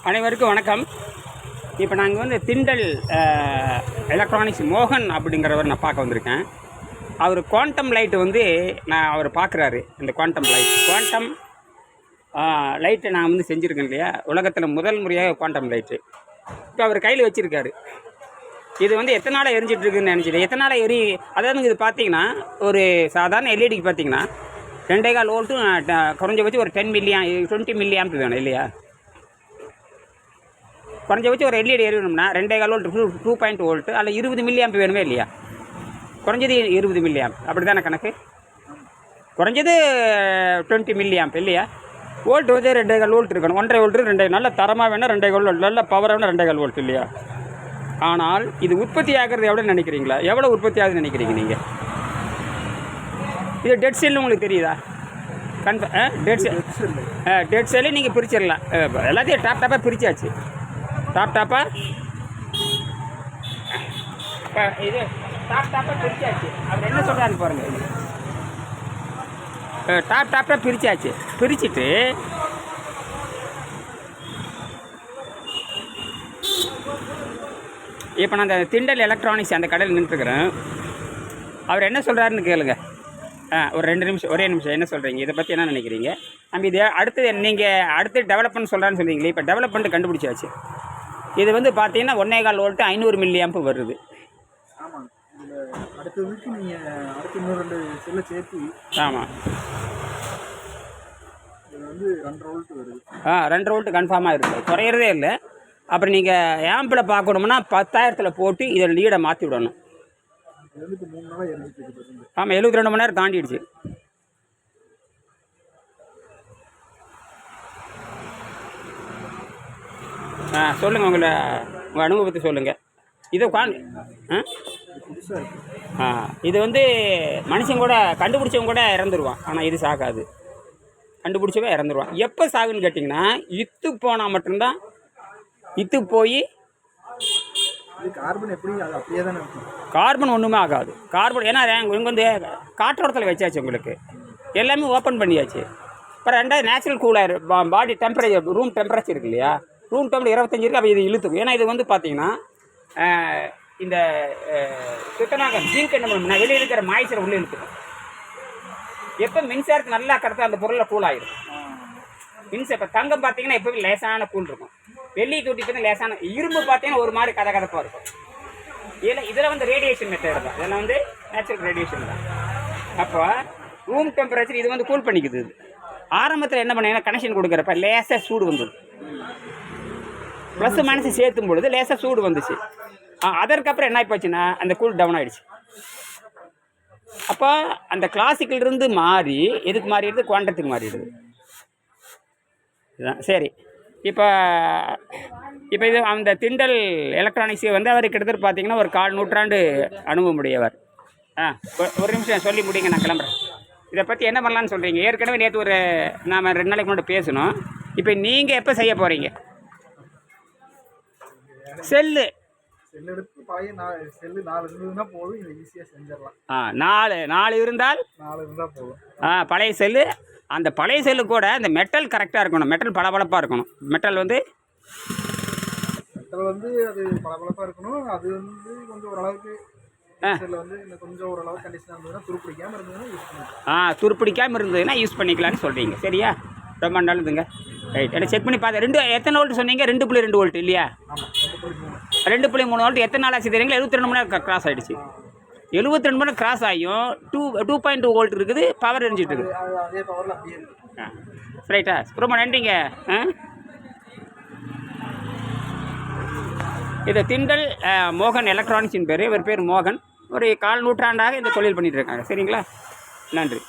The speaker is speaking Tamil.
அனைவருக்கும் வணக்கம். இப்போ நாங்கள் வந்து திண்டல் எலக்ட்ரானிக்ஸ் மோகன் அப்படிங்கிறவர் நான் பார்க்க வந்திருக்கேன். அவர் குவாண்டம் லைட்டு வந்து அவர் பார்க்குறாரு. இந்த குவாண்டம் லைட்டை நான் வந்து செஞ்சுருக்கேன் இல்லையா, உலகத்தில் முதல் முறையாக குவாண்டம் லைட்டு இப்போ அவர் கையில் வச்சுருக்காரு. இது வந்து எத்தனை நாளாக எரிஞ்சிட்ருக்குன்னு நினச்சிட்டு எத்தனை நாளாக அதாவது இது பார்த்தீங்கன்னா ஒரு சாதாரண எல்இடிக்கு பார்த்தீங்கன்னா 2.25 வோல்ட்டும் குறைஞ்சபட்சம் ஒரு 20 மில்லி ஆம்ப் வேணும் இல்லையா. குறைஞ்சபட்சம் ஒரு எல்இடி எரியணும்னா 2.25 வோல்ட் 2.2 வோல்ட் அதில் 20 மில்லி ஆம்ப் வேணுமே இல்லையா. குறைஞ்சது 20 மில்லி ஆம்ப் அப்படி தானே கணக்கு. குறைஞ்சது 20 மில்லி ஆம்ப் இல்லையா. வோல்ட் வந்து 2.25 வோல்ட் இருக்கணும். 1.5 வோல்ட் 2 நல்ல தரமாக வேணும். 2.25 வோல்ட் நல்ல பவர் வேணும். 2.25 வோல்ட் இல்லையா. ஆனால் இது உற்பத்தி ஆகிறது எவ்வளோ நினைக்கிறீங்களா? எவ்வளோ உற்பத்தி ஆகுதுன்னு நினைக்கிறீங்க நீங்கள்? இது டெட் செல்லு உங்களுக்கு தெரியுதா? டெட் செல்லு நீங்கள் பிரிச்சிடலாம். எல்லாத்தையும் டாப்பாக பிரித்தாச்சு. டாப்பாக இது டாப்பாக பிரித்தாச்சு. அவர் என்ன சொல்கிறான்னு பாருங்கள். டாப்பாக பிரித்தாச்சு. பிரிச்சுட்டு இப்போ நான் அந்த திண்டல் எலக்ட்ரானிக்ஸ் அந்த கடையில் நின்றுருக்குறேன். அவர் என்ன சொல்கிறாருன்னு கேளுங்க. ஒரு 2 நிமிஷம், ஒரே நிமிஷம். என்ன சொல்கிறீங்க? இதை பற்றி என்ன நினைக்கிறீங்க? நம்ம இது அடுத்தது நீங்கள் அடுத்து டெவலப்மெண்ட் சொல்கிறான்னு சொல்கிறீங்களே. இப்போ டெவலப்மெண்ட் கண்டுபிடிச்சாச்சு. இது வந்து பார்த்தீங்கன்னா 1.25 வோல்ட்டு 500 மில்லி ஆம்ப் வருது. ஆமாம். இதில் அடுத்ததுக்கு நீங்கள் அடுத்து இன்னும் 2 செல்லை சேர்த்து. ஆமாம். இது வந்து 2.5 வோல்ட் வருது. 2.5 வோல்ட்டு கன்ஃபார்மாக இருக்குது, குறையிறதே இல்லை. அப்புறம் நீங்கள் ஆம்பில் பார்க்கணும்னா 10,000 போட்டு இதில் லீடை மாற்றி விடணும். இது வந்து இப்போ 3 நாளாக எரிஞ்சிட்டு. ஆமாம், 72 மணி நேரம் தாண்டிடுச்சு. சொல்லுங்கள், உங்கள் அனுபவத்தை சொல்லுங்கள். இது இது வந்து மனுஷன் கூட கண்டுபிடிச்சவங்க கூட இறந்துருவான். ஆனால் இது சாகாது. கண்டுபிடிச்சவன் இறந்துருவான். எப்போ சாகுன்னு கேட்டிங்கன்னா, இத்து போனால் மட்டும்தான். இத்து போய் கார்பன் எப்படி அது அப்படியே தானே இருக்கும். கார்பன் ஒன்றுமே ஆகாது. கார்பன் ஏன்னா இங்கே வந்து காற்றோட்டத்தில் வச்சாச்சு. உங்களுக்கு எல்லாமே ஓப்பன் பண்ணியாச்சு. அப்புறம் 2வது natural cooler body temperature, room temperature இருக்கு இல்லையா. ரூம் டெம்பரேச்சர் 25 இருக்குது. அப்போ இது இழுத்துக்கும். ஏன்னா இது வந்து பார்த்தீங்கன்னா இந்த சுத்தனாக ஜிங்க் என்ன பண்ணணும்னா வெளியே இருக்கிற மாய்ச்சரை உள்ளே இழுத்துக்கும். எப்போ மின்சாரத்துக்கு நல்லா கடத்த அந்த பொருளை கூலாகிடும். இப்போ தங்கம் பார்த்தீங்கன்னா எப்போவும் லேசான கூழ் இருக்கும். வெள்ளி தூட்டி பார்த்தீங்கன்னா லேசான, இரும்பு பார்த்தீங்கன்னா ஒரு மாதிரி கதப்பாக இருக்கும். இதில் வந்து ரேடியேஷன் மெத்தட் தான். இதெல்லாம் வந்து நேச்சுரல் ரேடியேஷன் தான். அப்போ ரூம் டெம்பரேச்சர் இது வந்து கூல் பண்ணிக்குது. ஆரம்பத்தில் என்ன பண்ணீங்கன்னா கனெக்ஷன் கொடுக்குறப்ப லேசாக சூடு வந்தது. ப்ளஸ் மைனஸ் சேர்த்தும் பொழுது லேசாக சூடு வந்துச்சு. அதற்கப்புறம் என்ன ஆகிப்போச்சுன்னா அந்த கூல் டவுன் ஆகிடுச்சு. அப்போ அந்த கிளாசிக்கிலிருந்து மாறி எதுக்கு மாறிடுது? குவாண்டத்துக்கு மாறிடுது. இதுதான் சரி. இப்போ இது அந்த திண்டல் எலக்ட்ரானிக்ஸை வந்து அவர் கிட்டத்தட்ட பார்த்தீங்கன்னா ஒரு 1/4 நூற்றாண்டு அனுபவம் உடையவர். ஒரு நிமிஷம் சொல்லி முடியுங்க, நான் கிளம்புறேன். இதை பற்றி என்ன பண்ணலான்னு சொல்கிறீங்க? ஏற்கனவே நேற்று நாம் 2 நாளைக்கு முன்னாடி பேசணும். இப்போ நீங்கள் எப்போ செய்ய போகிறீங்க? செல்லு எடுத்து பழைய செல்லு 4 இருந்ததுன்னா போதும். இதை ஈஸியாக செஞ்சிடலாம். 4 இருந்தால் போதும். பழைய செல்லு. அந்த பழைய செல்லு கூட அந்த மெட்டல் கரெக்டாக இருக்கணும். மெட்டல் பளபளப்பாக இருக்கணும். மெட்டல் வந்து அது பளபளப்பாக இருக்கணும். அது வந்து கொஞ்சம் ஓரளவுக்கு வந்து கொஞ்சம் ஓரளவுக்கு கண்டிஷனாக இருந்ததுன்னா துருப்பிடிக்காமல் இருந்ததுன்னா துருப்பிடிக்காமல் இருந்ததுன்னா யூஸ் பண்ணிக்கலான்னு சொல்கிறீங்க. சரியா? ரொம்ப நல்லதுங்க. ரைட். என்ன செக் பண்ணி பார்த்தேன். எத்தனை வோல்ட் சொன்னீங்க? 2.2 வோல்ட் இல்லையா? 2.3 வோல்ட். எத்தனை நாள் ஆச்சு தெரியுங்களா? 72 மணி நேரம் கிராஸ் ஆகிடுச்சு. 72 மணி நேரம் கிராஸ் ஆகியும் 2.2 வோல்ட் இருக்குது. பவர் எரிஞ்சிட்டு இருக்குது. ரைட்டா? ரொம்ப நன்றிங்க. இது திண்டல் மோகன் எலக்ட்ரானிக்ஸின் பேர். இவர் பேர் மோகன். ஒரு 1/4 நூற்றாண்டாக இந்த தொழில் பண்ணிகிட்டு இருக்காங்க. சரிங்களா? நன்றி.